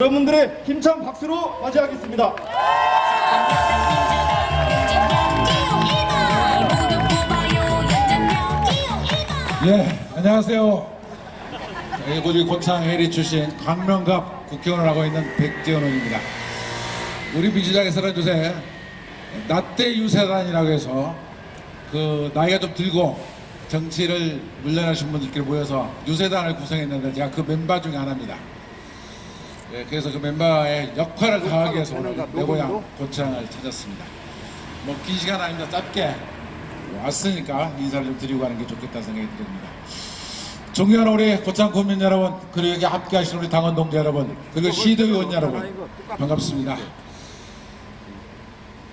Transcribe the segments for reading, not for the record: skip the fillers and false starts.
여러분들의 힘찬 박수로 맞이하겠습니다. 예, 안녕하세요. 우리 고창 해리 출신 광명갑 국회의원을 하고 있는 백재원 의원입니다. 우리 민주당에서는 요새 나떼 유세단이라고 해서 그 나이가 좀 들고 정치를 물러나신 분들끼리 모여서 유세단을 구성했는데 제가 그 멤버 중에 하나입니다. 예, 그래서 그 멤버의 역할을 다하기 위해서 오늘 내 고향 고창을 찾았습니다. 뭐 긴 시간 아닙니다. 짧게 왔으니까 인사를 좀 드리고 가는 게 좋겠다는 생각이 듭니다. 존경하는 우리 고창 국민 여러분, 그리고 여기 함께 하시는 우리 당원 동지 여러분, 그리고 시도의원 여러분, 반갑습니다.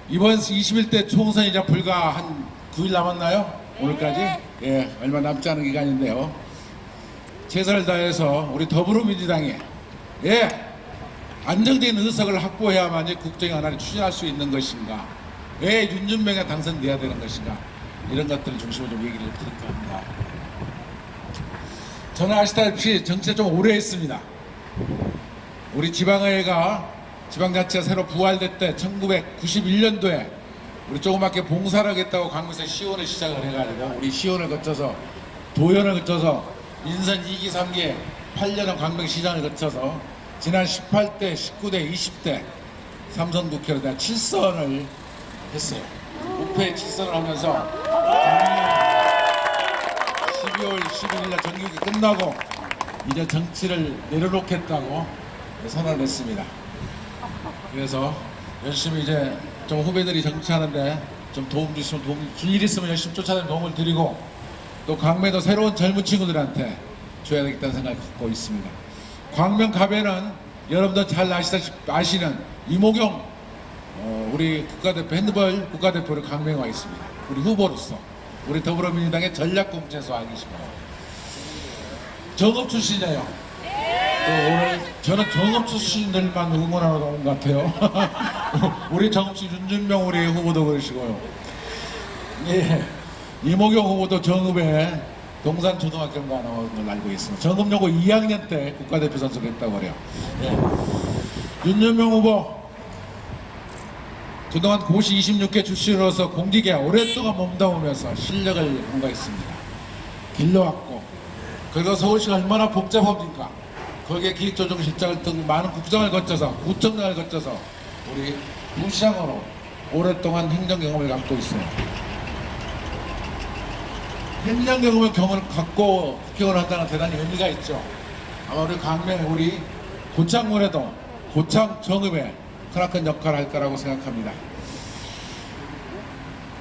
이번 21대 총선이 이제 불과 한 9일 남았나요? 오늘까지? 예, 얼마 남지 않은 기간인데요. 최선을 다해서 우리 더불어민주당이 안정된 의석을 확보해야만이 국정 하나를 추진할 수 있는 것인가, 왜 윤준명이 당선돼야 되는 것인가, 이런 것들을 중심으로 좀 얘기를 드릴까 합니다. 저는 아시다시피 정치에 좀 오래 했습니다. 우리 지방의회가 지방자치가 새로 부활될 때 1991년도에 우리 조그맣게 봉사를 하겠다고 강릉에서 시원을 시작을 해가지고 우리 시원을 거쳐서 도연을 거쳐서 인선 2기 3기 8년은 광명시장을 거쳐서 지난 18대, 19대, 20대 삼선 국회로 내가 7선을 했어요. 목표에 7선을 하면서 12월 11일날 정규기 끝나고 이제 정치를 내려놓겠다고 선언을 했습니다. 그래서 열심히 이제 좀 후배들이 정치하는데 좀 도움 주시면 도움 줄 일 있으면 열심히 쫓아다니는 도움을 드리고 또 광명도 새로운 젊은 친구들한테 줘야 되겠다는 생각을 갖고 있습니다. 광명갑에는 여러분들 잘 아시는 이모경 우리 국가대표 핸드볼 국가대표로 광명에 와 있습니다. 우리 후보로서 우리 더불어민주당의 전략공천수학이시고요. 정읍 출신이에요. 또 오늘 저는 정읍 출신들만 응원하러 온 것 같아요. 우리 정읍시 윤준명 우리 후보도 그러시고요. 예, 이모경 후보도 정읍에 동산초등학교가 나온 걸 알고 있습니다. 정읍여고 2학년 때 국가대표 선수를 했다고 그래요. 예. 윤준명 후보 그동안 고시 26개 출신으로서 공직에 오랫동안 몸담으면서 실력을 공부했습니다. 길러왔고, 그리고 서울시가 얼마나 복잡합니까? 거기에 기획조정실장을 등 많은 국장을 거쳐서 구청장을 거쳐서 우리 부시장으로 오랫동안 행정 경험을 갖고 있어요. 행정 경험을 갖고 국회의원을 한다는 대단히 의미가 있죠. 아마 우리 광명에 우리 고창군에도 고창 정읍에 크나큰 역할을 할 거라고 생각합니다.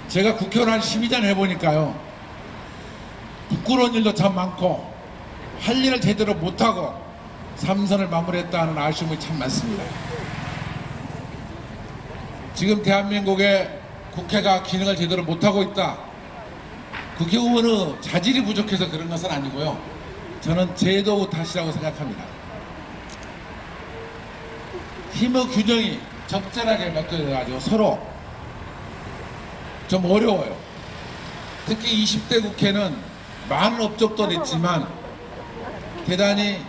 제가 국회의원 한 12년 해보니까요, 부끄러운 일도 참 많고 할 일을 제대로 못하고 삼선을 마무리했다는 아쉬움이 참 많습니다. 지금 대한민국의 국회가 기능을 제대로 못하고 있다. 국회의원의 자질이 부족해서 그런 것은 아니고요, 저는 제도 탓이라고 생각합니다. 힘의 균형이 적절하게 맞춰져가지고 서로 좀 어려워요. 특히 20대 국회는 많은 업적도 냈지만 대단히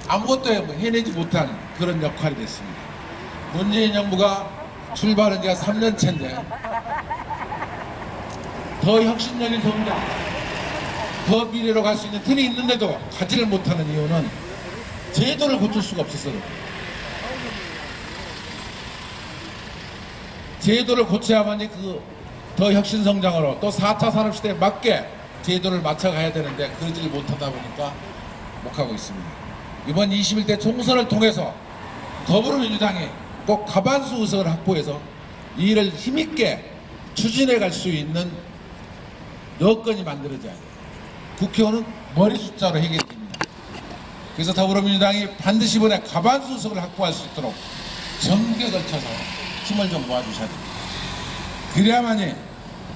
아무것도 해내지 못한 그런 역할이 됐습니다. 문재인 정부가 출발한 지가 3년 차인데 더 혁신적인 성장, 더 미래로 갈 수 있는 틀이 있는데도 가지를 못하는 이유는 제도를 고칠 수가 없었어요. 제도를 고쳐야만이 더 혁신 성장으로 또 4차 산업시대에 맞게 제도를 맞춰가야 되는데 그러지를 못하다 보니까 못 가고 있습니다. 이번 21대 총선을 통해서 더불어민주당이 꼭 과반수 의석을 확보해서 이 일을 힘있게 추진해 갈 수 있는 여건이 만들어져야 돼요. 국회의원은 머리 숫자로 해결됩니다. 그래서 더불어민주당이 반드시 이번에 과반수 의석을 확보할 수 있도록 정기에 걸쳐서 힘을 좀 모아주셔야 됩니다. 그래야만이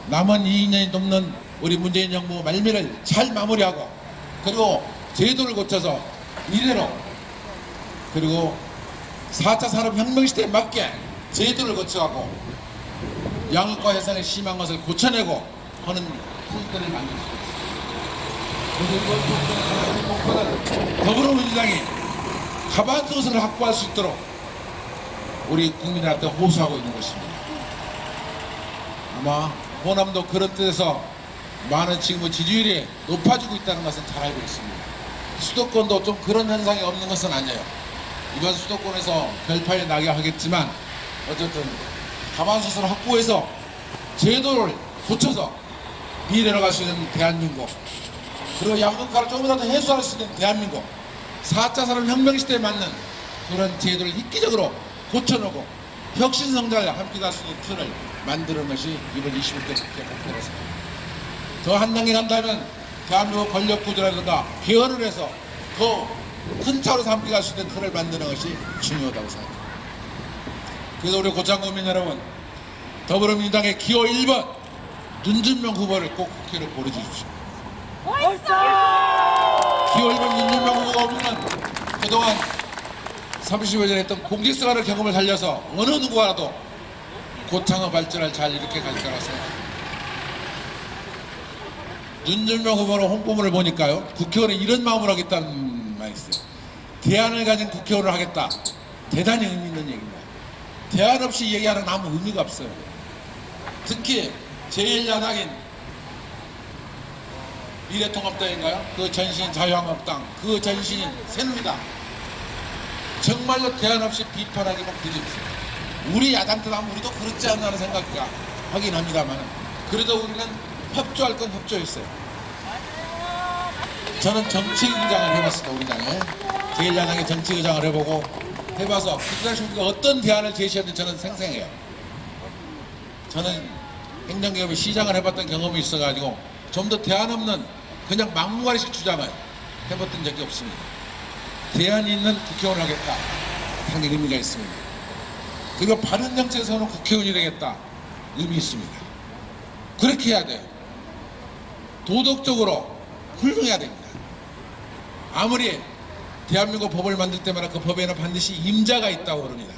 남은 2년이 넘는 우리 문재인 정부 말미를 잘 마무리하고, 그리고 제도를 고쳐서 이대로, 그리고 4차 산업혁명 시대에 맞게 제도를 거쳐가고 양극화 현상이 심한 것을 고쳐내고 하는 후일들을 만들 수 있습니다. 그래서 이번 목표는 더불어민주당이 가만솥을 확보할 수 있도록 우리 국민들한테 호소하고 있는 것입니다. 아마 호남도 그런 뜻에서 많은 지금 지지율이 높아지고 있다는 것은 잘 알고 있습니다. 수도권도 좀 그런 현상이 없는 것은 아니에요. 이번 수도권에서 결판이 나게 하겠지만 어쨌든 가만솥을 확보해서 제도를 고쳐서 미래로 갈 수 있는 대한민국, 그리고 양극화를 조금이라도 해소할 수 있는 대한민국, 4차 산업혁명 시대에 맞는 그런 제도를 획기적으로 고쳐놓고 혁신성장을 함께 갈 수 있는 틀을 만드는 것이 이번 21대 국회 목표였습니다. 더 한 단계 간다면 대한민국 권력구조라든가 개헌을 해서 더 큰 차로서 함께 갈 수 있는 틀을 만드는 것이 중요하다고 생각합니다. 그래서 우리 고창국민 여러분, 더불어민주당의 기호 1번 윤준명 후보를 꼭 국회로 보내주십시오. 기호 1번 윤준명 후보가 없는 그동안 30여 년 했던 공직생활의 경험을 살려서 어느 누구라도 고창의 발전을 잘 이렇게 갈 거라고 생각합니다. 윤준명 후보는 홍보문을 보니까요, 국회의원은 이런 마음으로 하겠다는 말이 있어요. 대안을 가진 국회의원을 하겠다. 대단히 의미 있는 얘기입니다. 대안 없이 얘기하는 아무 의미가 없어요. 특히 제1야당인 미래통합당인가요? 그 전신인 자유한국당, 그 전신인 새누리당, 정말로 대안 없이 비판하기만 그지없어요. 우리 야당들 하면 우리도 그렇지 않나 하는 생각이 하긴 합니다만, 그래도 우리는 협조할 건 협조했어요. 저는 정치의장을 해봤습니다. 우리 당에 제1야당의 정치의장을 해보고 해봐서 그 당시 우리가 어떤 대안을 제시했는지 저는 생생해요. 저는 행정기업의 시장을 해봤던 경험이 있어가지고 좀 더 대안 없는 그냥 막무가내식 주장을 해봤던 적이 없습니다. 대안이 있는 국회의원을 하겠다 하는 의미가 있습니다. 그리고 바른 정책에서는 국회의원이 되겠다 의미 있습니다. 그렇게 해야 돼요. 도덕적으로 훌륭해야 됩니다. 아무리 대한민국 법을 만들 때마다 그 법에는 반드시 임자가 있다고 그럽니다.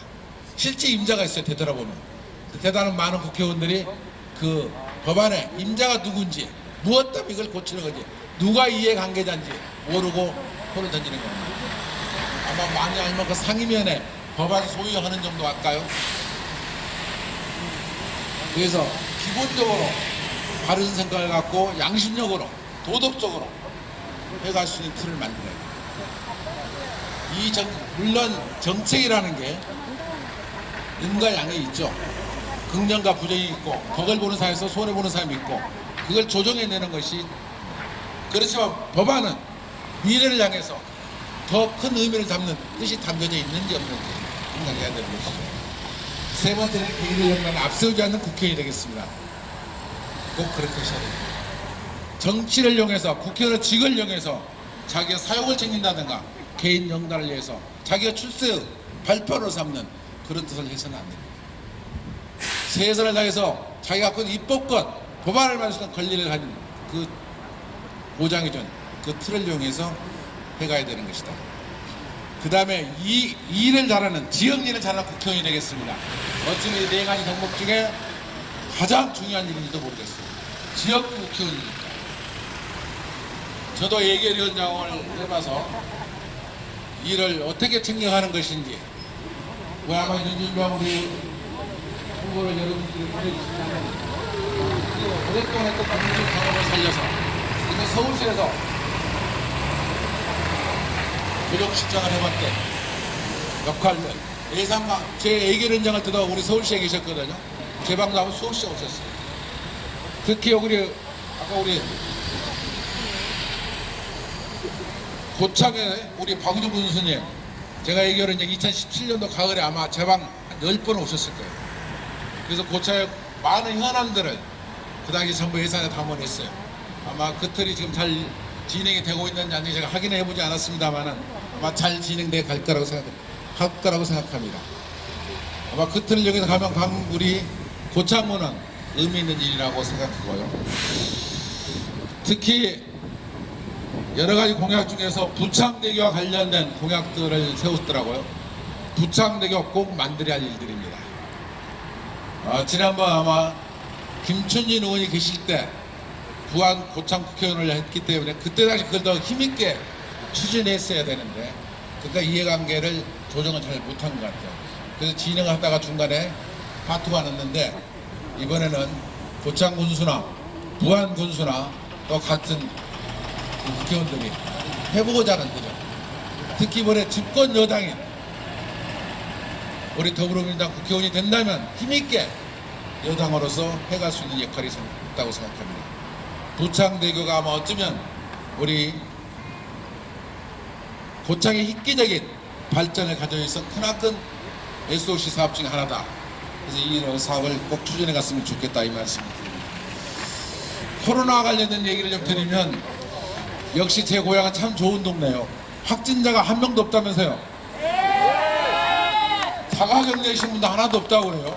실제 임자가 있어요. 되돌아보면 대단한 많은 국회의원들이 그 법안에 임자가 누군지, 무엇 때문에 이걸 고치는 건지, 누가 이해관계자인지 모르고 손을 던지는 겁니다. 아마 많이 알면 그 상임위원회 법안 소유하는 정도 할까요? 그래서 기본적으로 바른 생각을 갖고 양심적으로 도덕적으로 해갈 수 있는 틀을 만들어야 돼요. 물론 정책이라는 게 인과 양이 있죠. 긍정과 부정이 있고, 덕을 보는 사람에서 손해 보는 사람이 있고, 그걸 조정해내는 것이, 그렇지만 법안은 미래를 향해서 더 큰 의미를 담는 뜻이 담겨져 있는지 없는지 생각해야 되는 것이죠. 세 번째는 개인의 영광을 앞세우지 않는 국회의원이 되겠습니다. 꼭 그렇게 하셔야 됩니다. 정치를 이용해서, 국회의원의 직을 이용해서 자기의 사욕을 챙긴다든가 개인 영달을 위해서 자기가 출세의 발판으로 삼는 그런 뜻을 해서는 안 됩니다. 최선을 다해서 자기가 갖고 있는 입법권, 법안을 만들 수 있는 권리를 가진 그 보장해준 그 틀을 이용해서 해가야 되는 것이다. 그 다음에 이 일을 잘하는, 지역 일을 잘하는 국회의원이 되겠습니다. 어쩌면 이 네 가지 덕목 중에 가장 중요한 일인지도 모르겠어요. 지역 국회의원이니까. 저도 예결위원장을 해봐서 일을 어떻게 챙겨가는 것인지, 왜 아마 윤준명 우리 후보를 여러분들이 보내주시면 오랫동안 했던 국민적 경험을 살려서 이번 서울시에서 조력실장을 해봤대 역할을 예상과 제 예결위원장을 때도 우리 서울시에 계셨거든요. 제 방도 하면 수없이 오셨어요. 특히 우리 아까 우리 고창에 우리 박우주 군수님, 제가 예결위원장 2017년도 가을에 아마 제 방 10번 오셨을 거예요. 그래서 고창의 많은 현안들을 그 당시 정부 예산에 담아냈어요. 아마 그 틀이 지금 잘 진행이 되고 있는지 아닌지 제가 확인해 보지 않았습니다만 아마 잘 진행돼 갈 거라고 생각합니다. 아마 그 틀을 여기서 가면 우리 고창군은 의미 있는 일이라고 생각하고요. 특히 여러 가지 공약 중에서 부창대교와 관련된 공약들을 세웠더라고요. 부창대교 꼭 만들어야 할 일들입니다. 지난번 아마 김춘진 의원이 계실 때 부안 고창 국회의원을 했기 때문에 그때 당시 그걸 더 힘있게 추진했어야 되는데 그러니까 이해관계를 조정을 잘 못한 것 같아요. 그래서 진행하다가 중간에 파토가 났는데 이번에는 고창 군수나 부안 군수나 또 같은 그 국회의원들이 해보고자 하는 거죠. 특히 이번에 집권 여당인 우리 더불어민주당 국회의원이 된다면 힘있게 여당으로서 해갈 수 있는 역할이 있다고 생각합니다. 도창대교가 아마 어쩌면 우리 고창의 획기적인 발전을 가져서 있어 크나큰 SOC 사업 중 하나다. 그래서 이 사업을 꼭 추진해 갔으면 좋겠다 이 말씀을 드립니다. 코로나와 관련된 얘기를 좀 드리면 역시 제 고향은 참 좋은 동네예요. 확진자가 한 명도 없다면서요. 자가격리하신 분도 하나도 없다고 그래요.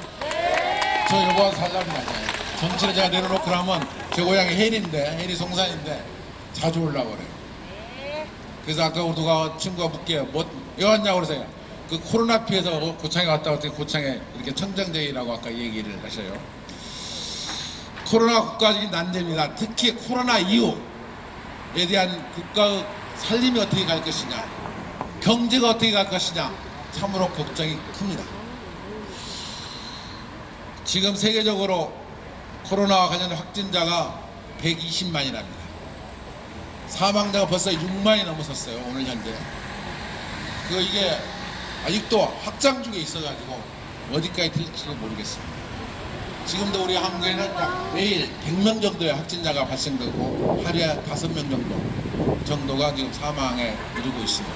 저 여고한 사람이 아니에요. 정치를 제가 내려놓고 나면 제 고향이 해리 송산인데 자주 올라고 그래요. 그래서 아까 누가 친구가 묻게요. 왜 왔냐고 그러세요. 그 코로나 피해서 고창에 왔다고 했더니 고창에 이렇게 청정제이라고 아까 얘기를 하셔요. 코로나 국가적인 난제입니다. 특히 코로나 이후에 대한 국가의 살림이 어떻게 갈 것이냐, 경제가 어떻게 갈 것이냐 참으로 걱정이 큽니다. 지금 세계적으로 코로나와 관련 확진자가 120만이랍니다. 사망자가 벌써 6만이 넘어섰어요. 오늘 현재. 이게 아직도 확장 중에 있어가지고 어디까지 될지도 모르겠습니다. 지금도 우리 한국에는 약 매일 100명 정도의 확진자가 발생되고 하루에 5명 정도가 지금 사망에 이르고 있습니다.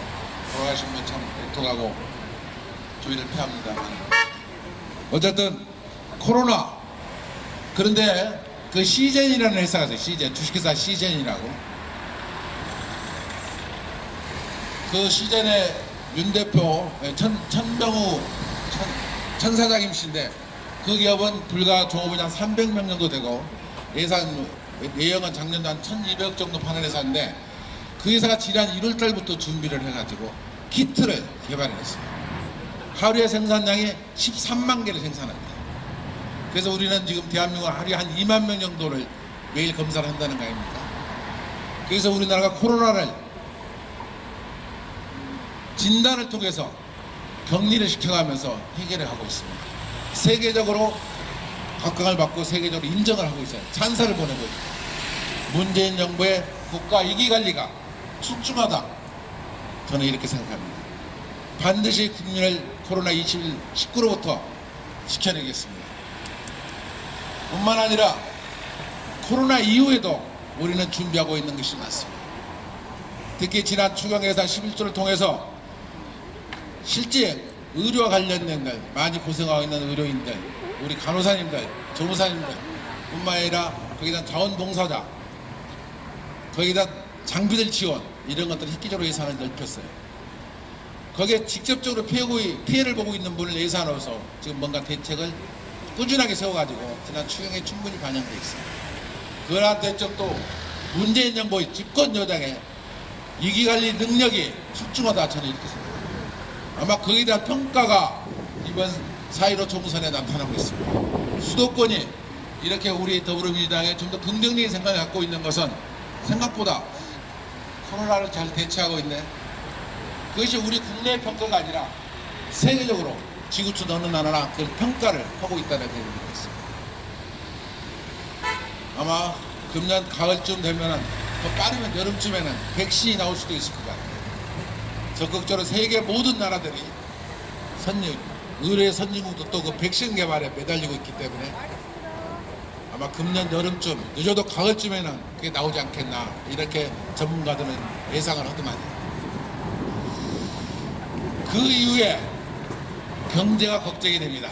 돌아가신 분 참 애통하고 조의를 표합니다만 어쨌든 코로나 그런데 그 시젠이라는 회사가 있어요. 시젠 주식회사 시젠이라고 그 시젠의 윤 대표 천병우 천 사장님이신데 그 기업은 불과 종업원이 한 300명 정도 되고 예형은 작년도 한 1200억 정도 파는 회사인데 그 회사가 지난 1월 달부터 준비를 해가지고 키트를 개발했습니다. 하루에 생산량이 13만 개를 생산합니다. 그래서 우리는 지금 대한민국 하루에 한 2만 명 정도를 매일 검사를 한다는 거 아닙니까? 그래서 우리나라가 코로나를 진단을 통해서 격리를 시켜가면서 해결을 하고 있습니다. 세계적으로 각광을 받고 세계적으로 인정을 하고 있어요. 찬사를 보내고 있습니다. 문재인 정부의 국가 위기관리가 출중하다. 저는 이렇게 생각합니다. 반드시 국민을 코로나19로부터 지켜내겠습니다. 뿐만 아니라 코로나 이후에도 우리는 준비하고 있는 것이 많습니다. 특히 지난 추경예산 11조를 통해서 실제 의료와 관련된 들 많이 고생하고 있는 의료인들, 우리 간호사님들, 조무사님들 뿐만 아니라 거기다 자원봉사자, 거기다 장비들 지원 이런 것들 획기적으로 예산을 넓혔어요. 거기에 직접적으로 피해를 보고 있는 분을 예산으로서 지금 뭔가 대책을 꾸준하게 세워가지고 지난 추경에 충분히 반영되어 있습니다. 그러한 대책도 문재인 정부의 집권 여당의 위기관리 능력이 출중하다 저는 이렇게 생각합니다. 아마 거기에 대한 평가가 이번 4.15 총선에 나타나고 있습니다. 수도권이 이렇게 우리 더불어민주당에 좀 더 긍정적인 생각을 갖고 있는 것은 생각보다 코로나를 잘 대처하고 있네. 그것이 우리 국내의 평가가 아니라 세계적으로 지구촌 어느 나라나 그 평가를 하고 있다는 얘기를 했습니다. 아마 금년 가을쯤 되면은 더 빠르면 여름쯤에는 백신이 나올 수도 있을 것 같아요. 적극적으로 세계 모든 나라들이 의료의 선진국도 또 그 백신 개발에 매달리고 있기 때문에 아마 금년 여름쯤 늦어도 가을쯤에는 그게 나오지 않겠나 이렇게 전문가들은 예상을 하더만요. 그 이후에 경제가 걱정이 됩니다.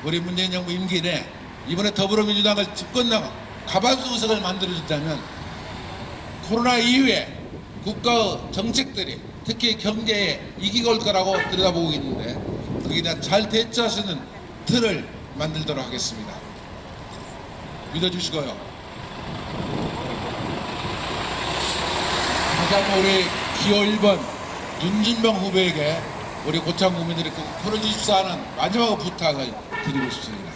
우리 문재인 정부 임기 내 이번에 더불어민주당을 집권당 가반수 의석을 만들어준다면 코로나 이후에 국가의 정책들이 특히 경제에 이기가 올 거라고 들여다보고 있는데 거기에 대한 잘 대처할 수 있는 틀을 만들도록 하겠습니다. 믿어주시고요. 다시 한번 우리 기호 1번 윤준병 후보에게 우리 고창 국민들이 꼭 풀어주십사 하는 마지막 부탁을 드리고 싶습니다.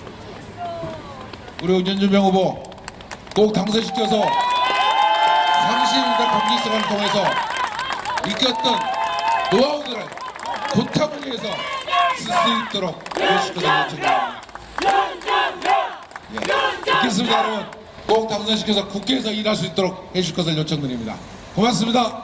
우리 윤준병 후보 꼭 당선시켜서 30일간 공직생활을 통해서 익혔던 노하우들을 고탐을 위해서 쓸 수 있도록 해주실 것을 요청드립니다. 예, 듣겠습니다 여러분. 꼭 당선시켜서 국회에서 일할 수 있도록 해주실 것을 요청드립니다. 고맙습니다.